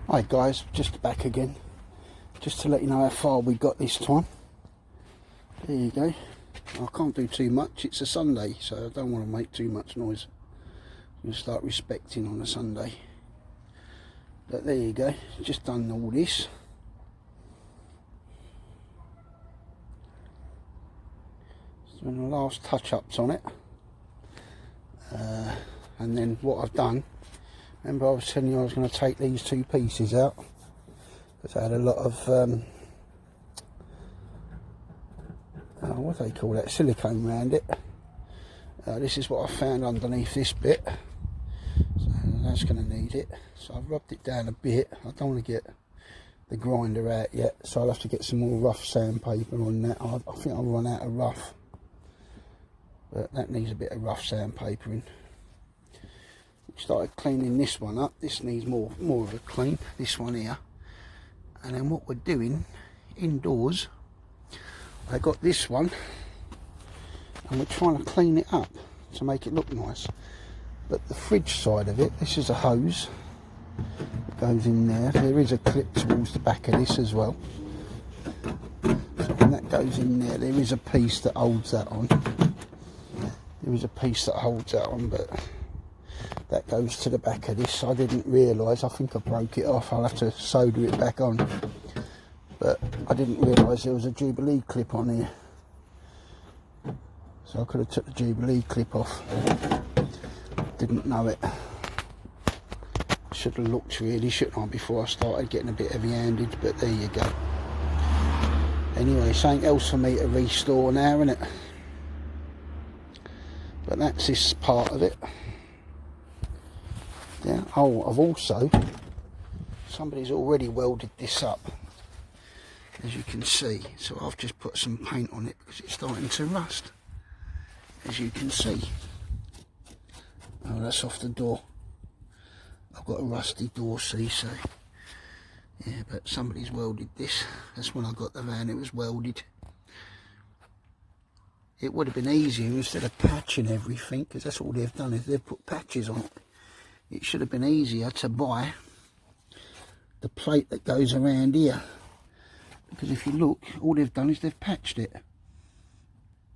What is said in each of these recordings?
Hi guys, just back again, just to let you know how far we got this time. There you go. I can't do too much, it's a Sunday, so I don't want to make too much noise. I'm going to start respecting on a Sunday. But there you go, just done all this. Just doing the last touch-ups on it. And then what I've done, remember I was telling you I was going to take these two pieces out because I had a lot of what do they call that, silicone around it. This is what I found underneath this bit, so that's going to need it. So I've rubbed it down a bit. I don't want to get the grinder out yet, so I'll have to get some more rough sandpaper on that. I think I'll run out of rough, but that needs a bit of rough sandpapering. Started cleaning this one up. This needs more of a clean, this one here. And then what we're doing indoors, I got this one and we're trying to clean it up to make it look nice. But the fridge side of it, this is a hose that goes in there. There is a clip towards the back of this as well, so when that goes in there, there is a piece that holds that on. There is a piece that holds that on, but that goes to the back of this. I didn't realise, I think I broke it off. I'll have to solder it back on, but I didn't realise there was a Jubilee clip on here, so I could have took the Jubilee clip off. Didn't know it. Should have looked really, shouldn't I, before I started getting a bit heavy-handed, but there you go. Anyway, something else for me to restore now, isn't it? But that's this part of it. Yeah. Oh, I've also, somebody's already welded this up, as you can see. So I've just put some paint on it because it's starting to rust, as you can see. Oh, that's off the door. I've got a rusty door, see, so yeah, but somebody's welded this. That's when I got the van, it was welded. It would have been easier instead of patching everything, because that's all they've done, is they've put patches on it. It should have been easier to buy the plate that goes around here, because if you look, all they've done is they've patched it.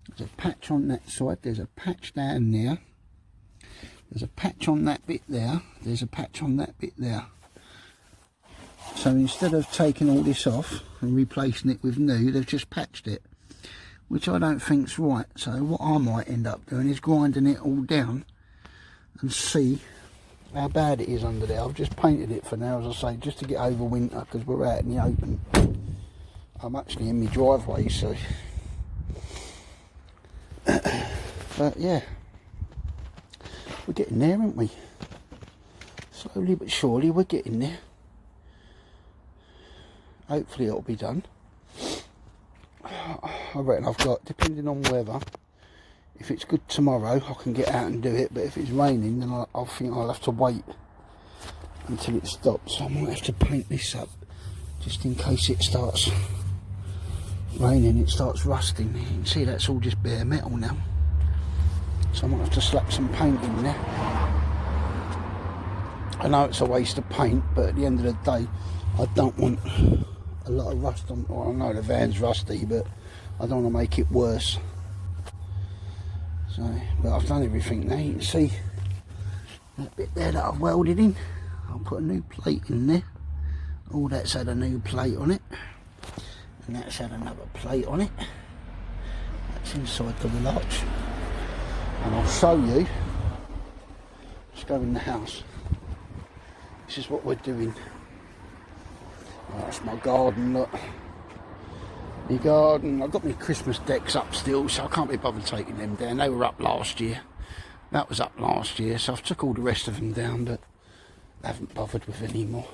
There's a patch on that side, there's a patch down there, there's a patch on that bit there, there's a patch on that bit there. So instead of taking all this off and replacing it with new, they've just patched it, which I don't think's right. So what I might end up doing is grinding it all down and see how bad it is under there. I've just painted it for now, as I say, just to get over winter, because we're out in the open. I'm actually in my driveway, so but yeah, we're getting there, aren't we? Slowly but surely we're getting there. Hopefully it'll be done. I reckon I've got, depending on weather, if it's good tomorrow I can get out and do it, but if it's raining then I think I'll have to wait until it stops. So I might have to paint this up just in case it starts raining, it starts rusting. You can see that's all just bare metal now, so I might have to slap some paint in there. I know it's a waste of paint, but at the end of the day I don't want a lot of rust on. Well, I know the van's rusty, but I don't want to make it worse. So, but I've done everything now. You can see that bit there that I've welded in. I'll put a new plate in there. All that's had a new plate on it, and that's had another plate on it. That's inside the wheel arch, and I'll show you. Let's go in the house. This is what we're doing. Oh, that's my garden, look. My garden. I've got my Christmas decks up still, so I can't be bothered taking them down. They were up last year. That was up last year, so I've took all the rest of them down, but I haven't bothered with any more.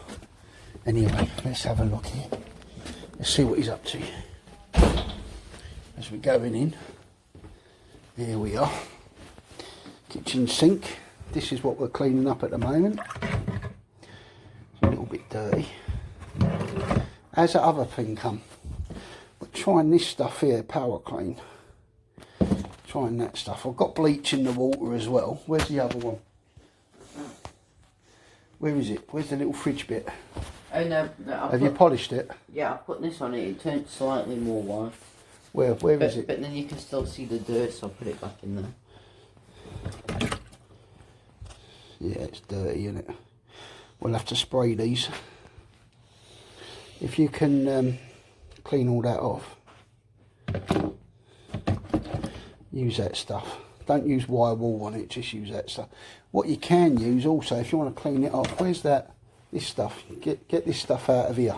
Anyway, let's have a look here. Let's see what he's up to. As we're going in, here we are. Kitchen sink. This is what we're cleaning up at the moment. It's a little bit dirty. How's that other thing come? We're trying this stuff here, Power Clean. Trying that stuff. I've got bleach in the water as well. Where's the other one? Where is it? Where's the little fridge bit? Oh no, Have you polished it? Yeah, I put this on it. It turned slightly more white. Where is it? But then you can still see the dirt, so I'll put it back in there. Yeah, it's dirty, isn't it? We'll have to spray these. If you can clean all that off, use that stuff. Don't use wire wool on it, just use that stuff. What you can use also, if you want to clean it off, where's that? This stuff. Get this stuff out of here.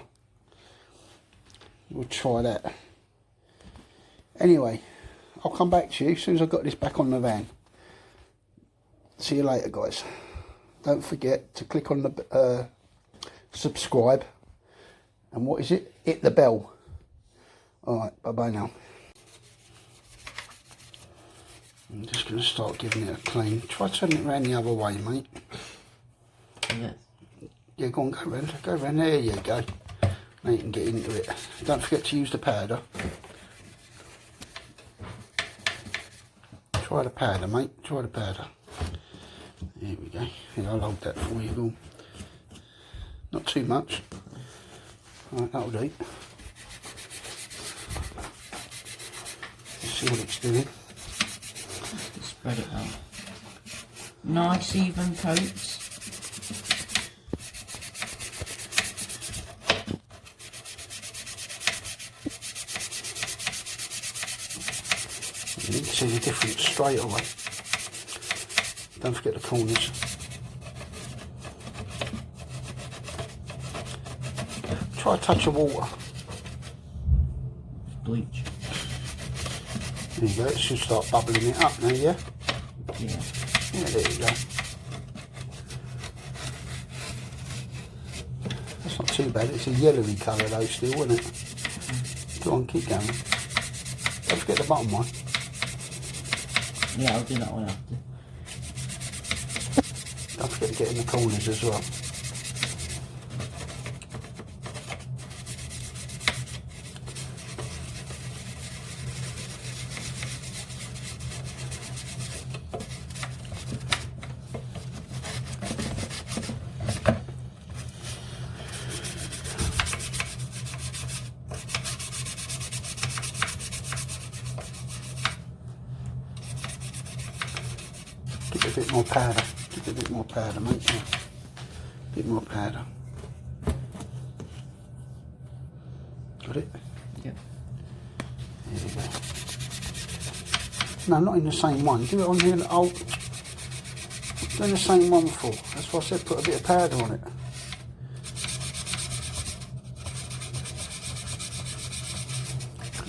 We'll try that. Anyway, I'll come back to you as soon as I've got this back on the van. See you later, guys. Don't forget to click on the subscribe. And what is it? Hit the bell. Alright, bye-bye now. I'm just going to start giving it a clean. Try turning it around the other way, mate. Yes. Yeah, go on, go round. Go round. There you go. Now you can get into it. Don't forget to use the powder. Try the powder, mate. Try the powder. There we go. Here, I'll hold that for you. Go on. Not too much. Right, that'll do. Let's see what it's doing. Spread it out. Nice even coats. You can see the difference straight away. Don't forget the corners. Try a touch of water. Bleach. There you go, it should start bubbling it up now, yeah? Yeah. Yeah, there you go. That's not too bad, it's a yellowy colour though still, isn't it? Go on, keep going. Don't forget the bottom one. Yeah, I'll do that one after. Don't forget to get in the corners as well. Give it a bit more powder. Give it a bit more powder, mate. Yeah. A bit more powder. Got it? Yep. There you go. No, not in the same one. Do it on here. Oh, do in the same one for. That's why I said put a bit of powder on it.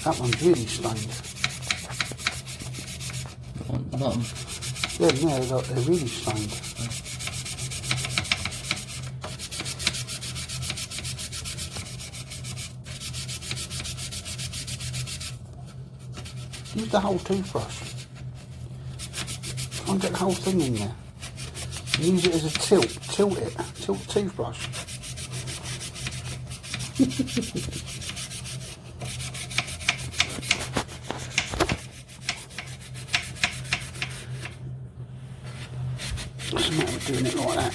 That one's really stained. On the bottom. Yeah, they're really stained. Use the whole toothbrush. Try and get the whole thing in there. Use it as a tilt. Tilt it. Tilt the toothbrush. What's the matter with doing it like that?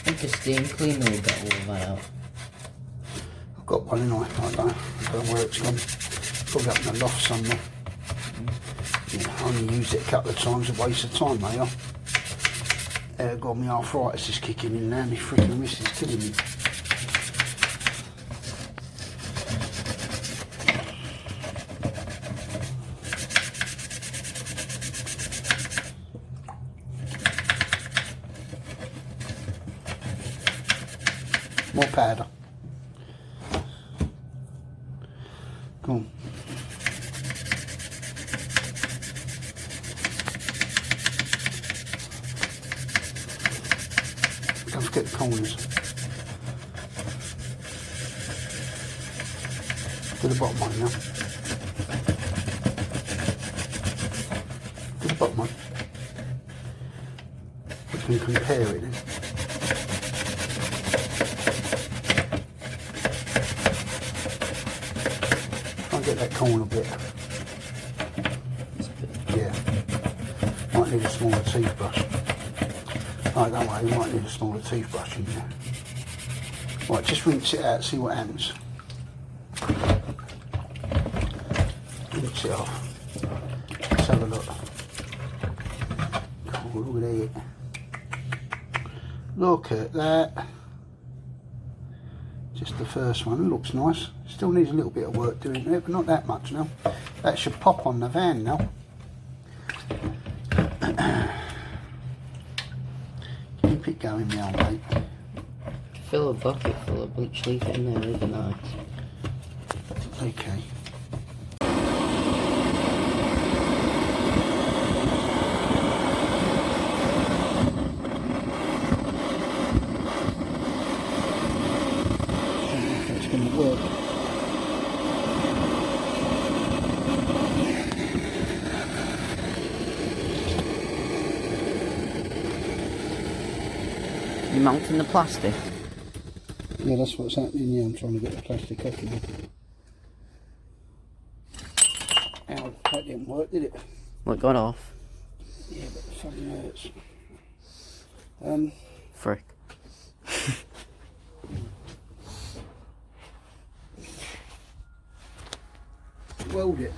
I think a steam cleaner will get all of that out. I've got one in I don't know where it's gone. Probably up in the loft somewhere. Yeah, I only used it a couple of times, a waste of time, mate. God, my arthritis is kicking in now, my freaking wrist is killing me. More powder. Come on. Don't forget the corners. To the bottom one now. To the bottom one. can compare it then. I'll get that corner bit. Yeah. Might need a smaller toothbrush. Oh, don't worry, we might need a smaller toothbrush in there. Right, just rinse it out, see what happens. Rinse it off. Let's have a look. Oh, look at it. Look at that. Just the first one, looks nice. Still needs a little bit of work doing there, but not that much now. That should pop on the van now. Keep it going now, mate. Fill a bucket full of bleach, leave it in there overnight. Okay. It's going to work. You mounting the plastic? Yeah, that's what's happening. Yeah, I'm trying to get the plastic off now. Ow, that didn't work, did it? Well, it got off. Yeah, but it fucking hurts. Frick. Weld it.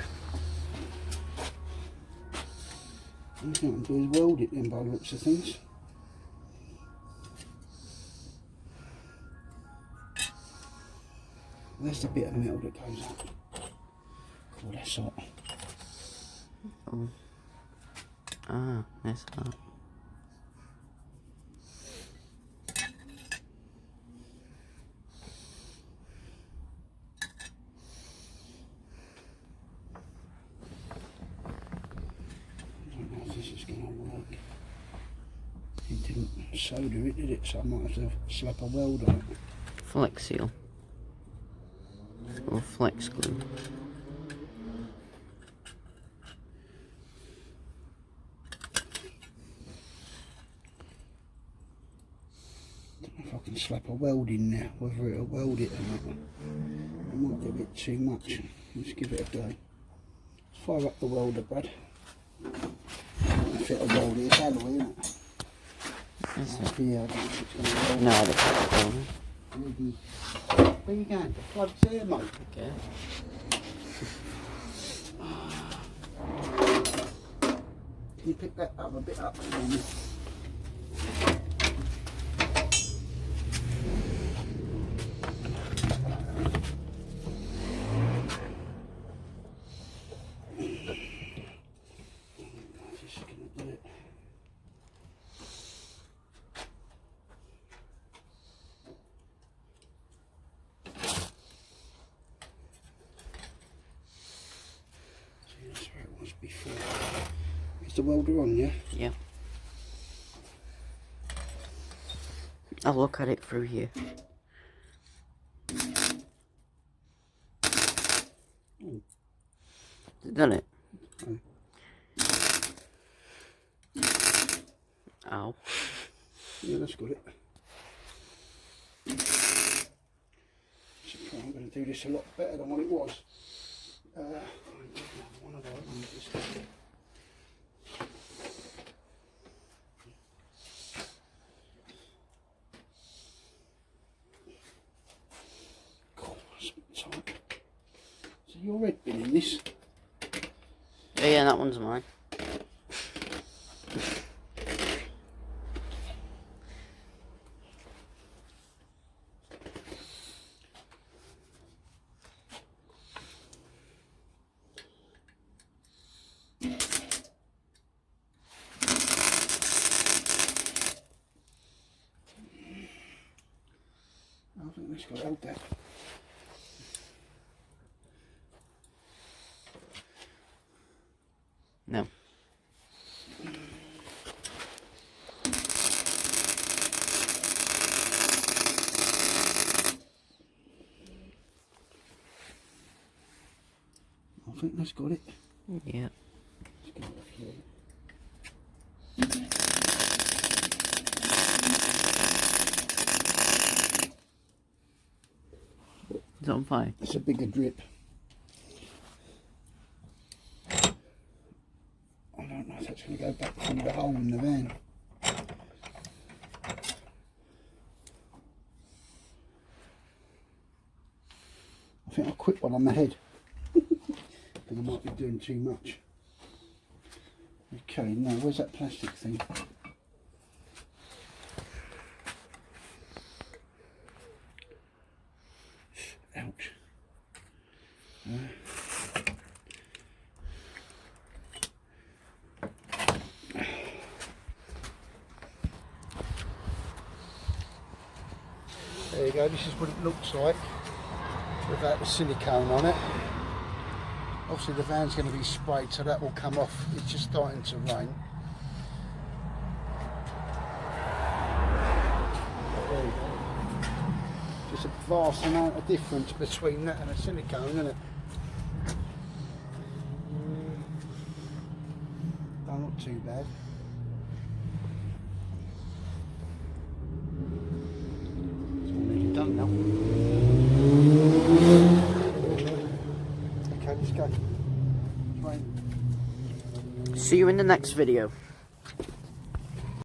All you can do is weld it then by the looks of things. There's the bit of metal that goes up. Oh, that's hot. Oh. Ah, that's hot. I don't know if this is going to work. It didn't solder it, did it? So I might have to slap a weld on it. Flex seal. Or flex glue. I don't know if I can slap a weld in there, whether it'll weld it or not. It might be a bit too much. Let's give it a go. Let's fire up the welder, Brad. If it'll weld it, it's alloy, isn't it? Is it? Yeah, I don't think it's going to weld. No, I don't. Maybe. Where you going? The plug's there, mate. Okay. Can you pick that up a bit up for me? Just gonna do it. See, that's where it was before. Is the welder on, yeah? Yeah. I'll look at it through here. Has it done it? Oh. Ow. Yeah, that's got it. I'm going to do this a lot better than what it was. One of those. God, that's a bit tight. So your red bin in this? Oh yeah, that one's mine. I think this got to hold that. No. I think that's got it. Yeah. Let's give it a few. Is it on fire? It's a bigger drip. I don't know if that's going to go back through the hole in the van. I think I'll quit one on the head. Because I might be doing too much. Okay, now where's that plastic thing? Ouch. There you go, this is what it looks like without the silicone on it. Obviously the van's going to be sprayed, so that will come off. It's just starting to rain. There you go. There's a vast amount of difference between that and a silicone, isn't it? Don't look too bad. It's all nearly done now. Okay, let's go. It's raining. See you in the next video.